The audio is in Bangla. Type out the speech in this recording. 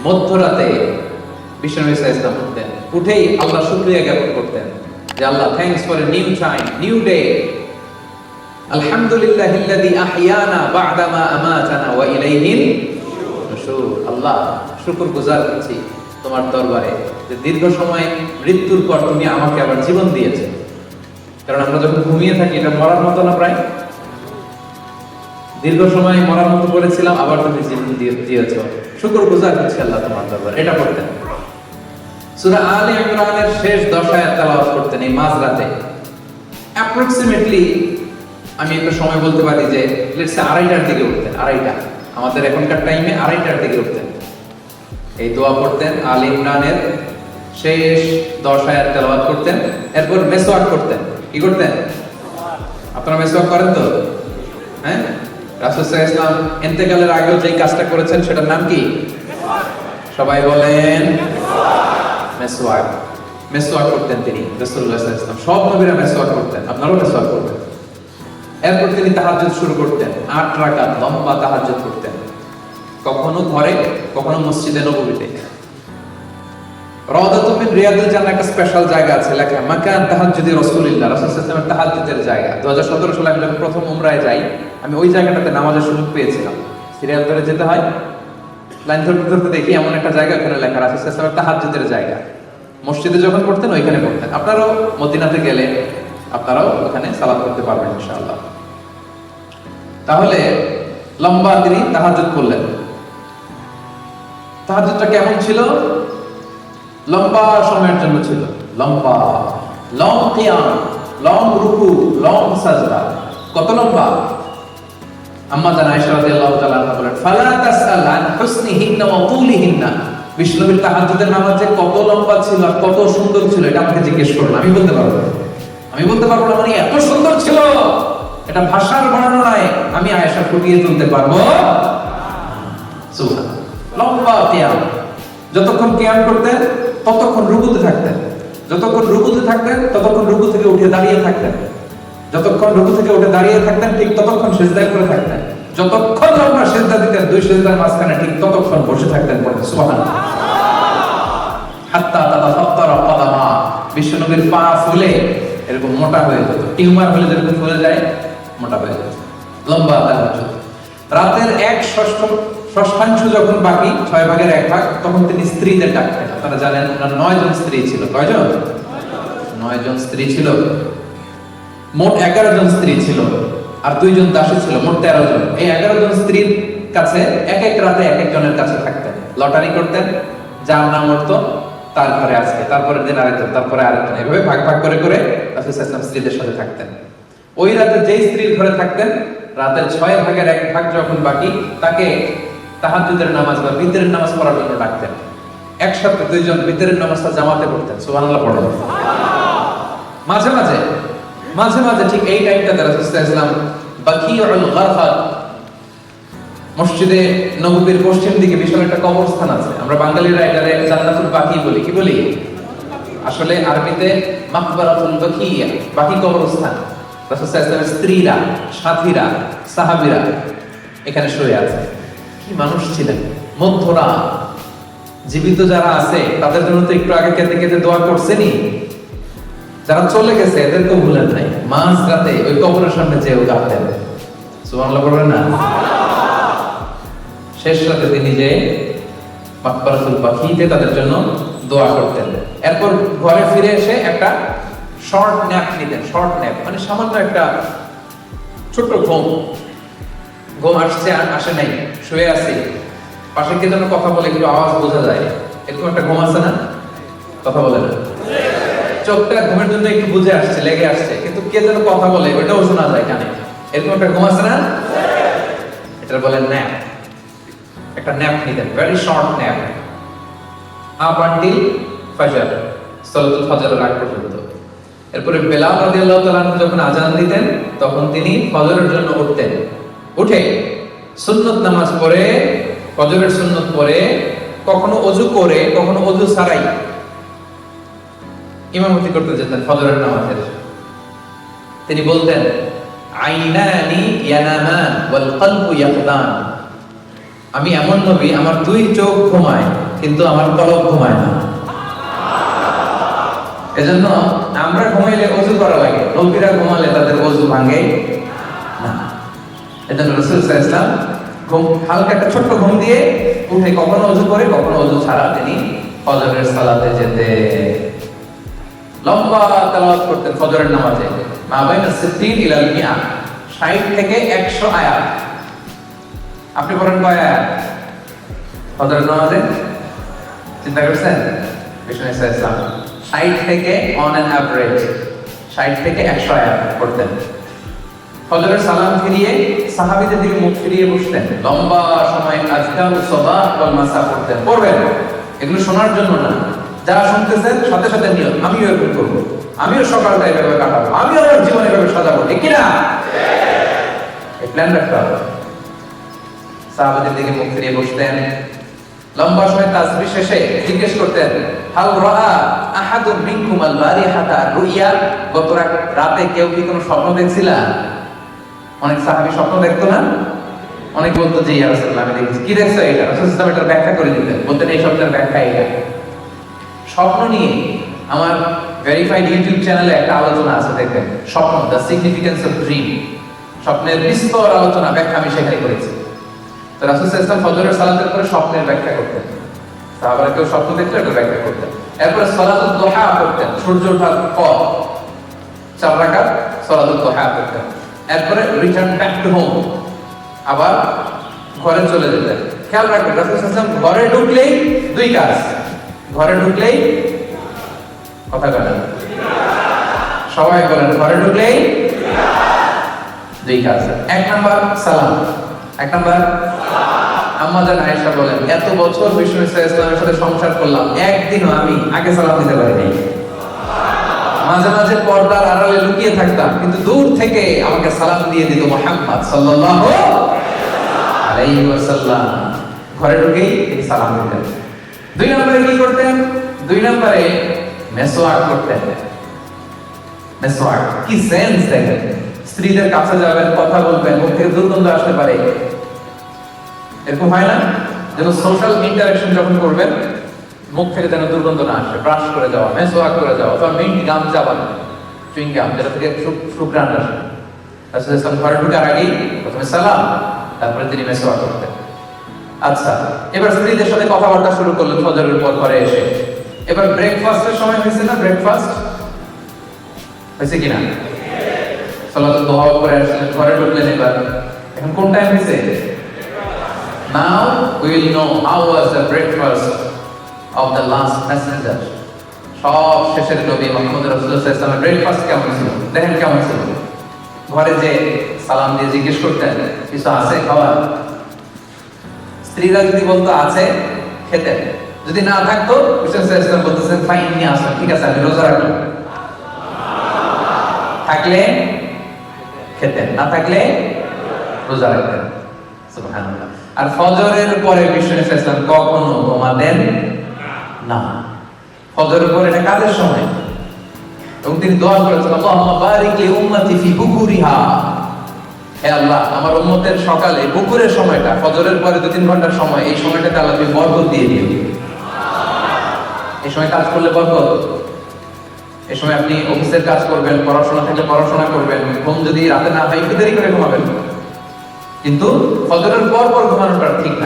মধ্যরাতে বিশ্বনবী সাল্লাল্লাহু আলাইহি ওয়াসাল্লাম উঠতেন, উঠেই আল্লাহ শুকরিয়া জ্ঞাপন করতেন যে Allah, thanks for a new time, new day, আলহামদুলিল্লাহিল্লাযী আহইয়ানা বা'দা মা আমাতানা ওয়া ইলাইহিন নুশুর। আল্লাহ, শুকরগুজার করছি তোমার দরবারে যে দীর্ঘ সময় মৃত্যুর পর তুমি আমাকে আবার জীবন দিয়েছো। কারণ আমরা যখন ঘুমিয়ে থাকি এটা মরার মতো না, প্রায় দীর্ঘ সময় মরার মতো করেছিলাম, আবার তুমি জীবন দিয়েছো, শুকরগুজার করছি আল্লাহ তোমার দরবারে। এটা পড়তেন। সূরা আলে ইমরানের শেষ 10 আয়াত তেলাওয়াত করতেন এই মাঝরাতে। অ্যাপ্রক্সিমেটলি আমি একটা সময় বলতে পারি যে লেটস সে 2:30টার দিকে উঠতেন। 2:30টা আমাদের এখনকার টাইমে 2:30টার দিকে উঠতেন, এই দোয়া পড়তেন, আলে ইমরানের শেষ 10 আয়াত তেলাওয়াত করতেন। এরপর মেসওয়াক করতেন। কি করতেন? আপনারা মেসওয়াক করেন তো? হ্যাঁ, রাসূল সাল্লাল্লাহু আলাইহি ওয়াসাল্লাম ইন্তেকালের আগেও যে কাজটা করেছেন সেটার নাম কি? সবাই বলেন মেসওয়াক। মেসওয়াক করতেন তিনি, রাসূলুল্লাহ সাল্লাল্লাহু আলাইহি ওয়াসাল্লাম। সব নবীরা মেসওয়াক করতেন, আপনারাও মেসওয়াক করবেন। এরপর তিনি তাহাজ্জুদ শুরু করতেন, 8 রাকাত লম্বা তাহাজ্জুদ করতেন, কখনো ঘরে, কখনো মসজিদে নববীতে। রাওদাতুম মিন রিয়াদিল জান্নাহ একটা স্পেশাল জায়গা আছে, লেখা মাকান তাহাজ্জুদি রাসূলুল্লাহ, রাসূল সাল্লাল্লাহু আলাইহি ওয়াসাল্লামের তাহাজ্জুদের জায়গা। 2017 সালে আমি যখন প্রথম উমরায় যাই, আমি ওই জায়গাটাতে নামাজের সুযোগ পেয়েছিলাম। সিরিয়াল ধরে যেতে হয়, লাইন ধরতে ধরতে দেখি এমন একটা জায়গা, ওখানে লেখা রাসূল সাল্লাল্লাহু আলাইহি ওয়াসাল্লামের তাহাজ্জুদের জায়গা। মসজিদে যখন পড়তেন ওইখানে পড়তেন। আপনারাও মদিনাতে গেলে আপনারাও ওখানে সালাত করতে পারবেন ইনশাআল্লাহ। তাহলে লম্বা তিনি তাহাজ্জুদ করলেন। তাহাজ্জুদটা কেমন ছিল? লম্বা সময়ের জন্য ছিল, লম্বা, লং কিয়াম, লং রুকু, লং সাজদা। কত লম্বা? আম্মা জান আয়েশা রাদিয়াল্লাহু তাআলা আনহা বলেন, ফালা তাসআল আন হুসনিহিন্না ওয়া তুলিহিন্না। বিশ্বনবীর তাহাজ্জুদের নামাজ যে কত লম্বা ছিল আর কত সুন্দর ছিল এটা আমাকে জিজ্ঞেস করুন, আমি বলতে পারবো না। আমি বলতে পারবো না মানে এত সুন্দর ছিল, এটা ভাষার বর্ণনায় আমি আয়েশা ফুটিয়ে তুলতে পারবো। সুবহানাল্লাহ। লম্বা কিয়াম, যতক্ষণ কিয়াম করতেন ততক্ষণ রুকুতে থাকতেন, যতক্ষণ রুকুতে থাকতেন ততক্ষণ রুকু থেকে উঠে দাঁড়িয়ে থাকতেন, যতক্ষণ রুকু থেকে উঠে দাঁড়িয়ে থাকতেন ঠিক ততক্ষণ সিজদায় করে থাকতেন, যতক্ষণ লম্বা সিজদা দিতেন দুই সিজদার মাঝখানে ঠিক ততক্ষণ বসে থাকতেন। পড়তে সুবহানাল্লাহ। হাত্তা তাতাফাত্তারা কদামা, বিশ্বনবীর পা ফুলে এরকম মোটা হয়ে যেত, টিউমার হলে যেরকম ফুলে যায় মোটা হয়ে যেত। লম্বা তাহাজ্জুদ। রাতের 1/6 যখন বাকি, 6 ভাগের 1 ভাগ, তখন তিনি স্ত্রীদের ডাকতেন। আপনারা জানেন ওনার 9 জন স্ত্রী ছিল। কয়জন? 9 জন স্ত্রী ছিল। মোট 11 জন স্ত্রী ছিল আর 2 জন দাসী ছিল, মোট 13 জন। এই 11 জন স্ত্রীর কাছে এক এক রাতে এক একজনের কাছে থাকতেন, লটারি করতেন, যার নাম উঠতো তার ঘরে আজকে, তারপরের দিন আরেকজন, তারপরে আরেকজন, এভাবে ভাগ ভাগ করে করে রাসূল সাল্লাল্লাহু আলাইহি ওয়াসাল্লাম স্ত্রীদের সাথে থাকতেন। ওই রাতে যেই স্ত্রীর ঘরে থাকতেন, রাতের 6 ভাগের 1 ভাগ যখন বাকি, তাকে তাহাজ্জুদের নামাজ বা বিতরের নামাজ পড়ার জন্য ডাকতেন। একসাথে 2 জন বিতরের নামাজটা জামাতে পড়তেন। সুবহানাল্লাহ পড়েন। মাঝে মাঝে মাঝে মাঝে ঠিক এই টাইমটাতে রাসূল সাল্লাল্লাহু আলাইহি ওয়াসাল্লাম বাকিউল গারফাত, মসজিদে নববীর পশ্চিম দিকে বিশাল একটা কবরস্থান আছে, আমরা বাঙালিরা এটারে জান্নাতুল বাকি বলি। কি বলি? আসলে আরবিতে মাকবারাতুল বাকিয়া, বাকি কবরস্থান। রাসূল সাল্লাল্লাহু আলাইহি ওয়াসাল্লামের স্ত্রীরা, সাথীরা, সাহাবীরা এখানে শুয়ে আছে। কি মানুষ ছিলেন! মধ্যরা জীবিত যারা আছে তাদের জন্য তো একটু আগে কেঁদে কেঁদে দোয়া করছেনই, যারা চলে গেছে এদেরকেও ভুলেন নাই। মাঝ রাতে ওই কবরের সামনে যেও কাঁদতেন। সুবহানাল্লাহ বলবেন না? শেষ রাতে তিনি যে মাকবারাতুল বাকিতে তাদের জন্য দোয়া করতেন। এরপর ঘরে ফিরে এসে একটা শর্ট ন্যাপ নিতেন। শর্ট ন্যাপ মানে সামান্য একটা ছোট্ট ঘুম। ঘুম আসছে আসে নাই, শুয়ে আছি, পাশে কে যেন কথা বলে, একটু আওয়াজ বোঝা যায়, এরকম একটা ঘুম আছে না? কথা বলে না, চোখটা ঘুমের জন্য একটু বুঝে আসছে, লেগে আসছে, কিন্তু কে যেন কথা বলে ওইটাও শোনা যায় কানে, এরকম একটা ঘুম আছে না? এটা বলেন ন্যাপ। একটা ন্যাপ নিতেন, very short nap, up until ফজর, সালাতুল ফজরের আগ পর্যন্ত। এরপরে বেলাল রাদিয়াল্লাহু তাআলা যখন আযান দিতেন তখন তিনি ফজরের জন্য উঠতেন। উঠে সুন্নত নামাজ পড়ে, ফজরের সুন্নত পড়ে, কখনো ওযু করে, কখনো ওযু ছাড়াই ইমামতি করতে যেতেন ফজরের নামাজের। তিনি বলতেন, আইনানি ইয়ানামান ওয়াল কলবু ইয়াকদান, আমি এমন নবী, আমার দুই চোখ ঘুমায় কিন্তু আমার কলব ঘুমায় না। এজন্য আমরা ঘুমাইলে ওযু করা লাগে, নবীরা ঘুমালে তাদের ওযু ভাঙে না। এজন্য রাসূল সাল্লাল্লাহু আলাইহি ওয়াসাল্লাম ঘুম, হালকা একটা ছোট্ট ঘুম দিয়ে উঠে কখনো ওযু করে কখনো ওযু ছাড়া তিনি ফজরের সালাতে যেতে লম্বা তেলাওয়াত করতেন ফজরের নামাজে। মা বাইনা 60 ইলাল মিয়া, 60 থেকে 100 আয়াত। আপনি পড়েন কয় আয়াত ফজরের নামাজে? চিন্তা করছেন? বিষ্ণু ইসলাম 60 থেকে অন অ্যান অ্যাভারেজ 60 থেকে 100 আয়াত পড়তেন। ফজরের সালাম ফিরিয়ে সাহাবীদের দিকে মুখ ফিরিয়ে বসতেন, লম্বা সময় আজকারুস সাবাহ ওয়াল মাসা পড়তেন। পড়বেন, এগুলো শোনার জন্য না, যারা শুনতেছেন সাথে সাথে নিয়ত আমিও এরকম করবো, আমিও সকালটা এভাবে কাটাবো, আমিও আমার জীবন এভাবে সাজাবো, ঠিক কিনা? এই প্ল্যান রাখতে হবে। সাহাবাদের দিকে মুখ ফিরিয়ে বসতেন, লম্বা সময় তাসবিহ শেষে জিজ্ঞেস করতেন, হাল রাআ আহাদুম মিনকুম আল বারিহাতা রুইয়া, গত রাতে কেউ কি কোনো স্বপ্ন দেখছিলা? অনেক সাহাবী স্বপ্ন দেখতো না? অনেক বলতো যে ইয়া রাসূলুল্লাহ আমি দেখেছি। কি দেখছো? এটা রাসূলুল্লাহ এটার ব্যাখ্যা করে দিতেন, বলতেন এই স্বপ্নের ব্যাখ্যা এটা। স্বপ্ন নিয়ে আমার ভেরিফাইড ইউটিউব চ্যানেলে একটা আলোচনা আছে, দেখবেন, স্বপ্ন, দ্য সিগনিফিকেন্স অফ ড্রিম। স্বপ্নের বিস্তর আলোচনা, ব্যাখ্যা আমি সেখানে করেছি। তো রাসূল সাল্লাল্লাহু আলাইহি ওয়াসাল্লাম ফজরের সালাতের পরে স্বপ্নের ব্যাখ্যা করতেন, সাহাবারা কেউ স্বপ্ন দেখলে এটা ব্যাখ্যা করতেন। এরপরে সালাতুদ দুহা করতেন, সূর্য ওঠার পর 4 রাকাত সালাতুদ দুহা করতেন। এরপরে রিটার্ন ব্যাক টু হোম, আবার ঘরে চলে যেতেন। খেয়াল রাখবেন রাসূল সাল্লাল্লাহু আলাইহি ওয়াসাল্লাম ঘরে ঢুকলেই দুই কাজ, ঘরে ঢুকলেই কথা বলেন, সবাই বলেন, ঘরে ঢুকলেই দুই কাজ। 1 নাম্বার সালাম, 1 নাম্বার আম্মা জান আয়েশা বলেন, এত বছর বিষ্ণু ইসলামের সাথে সংসার করলাম, একদিনও আমি আগে সালাম দিতে পারিনি। মাঝে মাঝে পর্দার আড়ালে লুকিয়ে থাকতাম, কিন্তু দূর থেকে আমাকে সালাম দিয়ে দিত মুহাম্মদ সাল্লাল্লাহু আলাইহি ওয়াসাল্লাম। ঘরে ঢুকেই তিনি সালাম দিতেন। 2 নম্বরে কি করতেন? 2 নম্বরে মেসওয়াক করতেন। মেসওয়াক কি সেন্স দেখেন! স্ত্রীদের কাছে যাবেন, কথা বলবেন, মুখ থেকে দুর্গন্ধ আসতে পারে, এরকম হয় না? যেন সোশ্যাল ইন্টারঅ্যাকশন যখন করবেন মুখ থেকে যেন দুর্গন্ধ না আসে, ব্রাশ করে যাওয়া, মেসওয়াক করে যাওয়া, অথবা মিন্ট গাম চাবান, চুইং গাম, যেটা থেকে সুঘ্রাণ আসে। রাসূল সাল্লাল্লাহু আলাইহি ওয়াসাল্লাম ঘরে ঢোকার আগেই প্রথমে সালাম, তারপরে তিনি মেসওয়াক করতেন। আচ্ছা, এবার স্ত্রীদের সাথে কথাবার্তা শুরু করলেন ফজরের পর ঘরে এসে। এবার ব্রেকফাস্টের সময় হয়েছে না? ব্রেকফাস্ট হয়েছে কিনা? সালাতুদ দুহা করে আসলেন, ঘরে ঢুকলেন। এবার এখন কোন টাইম হয়েছে? Now we will know how was the breakfast of the last messenger. সব শেষের নবী মুহাম্মদ রাসূলুল্লাহ সাল্লাল্লাহু আলাইহি ওয়াসাল্লামের ব্রেকফাস্ট কেমন ছিল দেখেন, কেমন ছিল। ঘরে যে সালাম দিয়ে জিজ্ঞেস করতেন, কিছু আছে খাবার? স্ত্রীরা যদি বলতো আছে, খেতেন। যদি না থাকতো বিষ্ণু সাল্লাল্লাহু আলাইহি ওয়াসাল্লাম বলতেছেন ফাইন নিয়ে আসেন, ঠিক আছে আমি রোজা রাখলাম। থাকলে খেতেন, না থাকলে রোজা রাখতেন। সুবহানাল্লাহ। আর ফজরের পরে বিষ্ণু সাল্লাল্লাহু আলাইহি ওয়াসাল্লাম কখনো ঘুমাতেন না। ফজরের পরে এটা কাজের সময়, এবং তিনি দোয়া করেছেন, আল্লাহুম্মা বারিক লি উম্মতি ফি বুকুরিহা, হে আল্লাহ আমার উম্মতের সকালে বুকুরের সময়টা, ফজরের পরে 2-3 ঘন্টার সময়, এই সময়টাতে আল্লাহ তুমি বরকত দিয়ে দিও। এই সময় কাজ করলে বরকত। এই সময় আপনি অফিসের কাজ করবেন, পড়াশোনা থাকলে পড়াশোনা করবেন, ঘুম যদি রাতে না হয় একটু দেরি করে ঘুমাবেন, কিন্তু ফজরের পর ঘুমানোটা ঠিক না।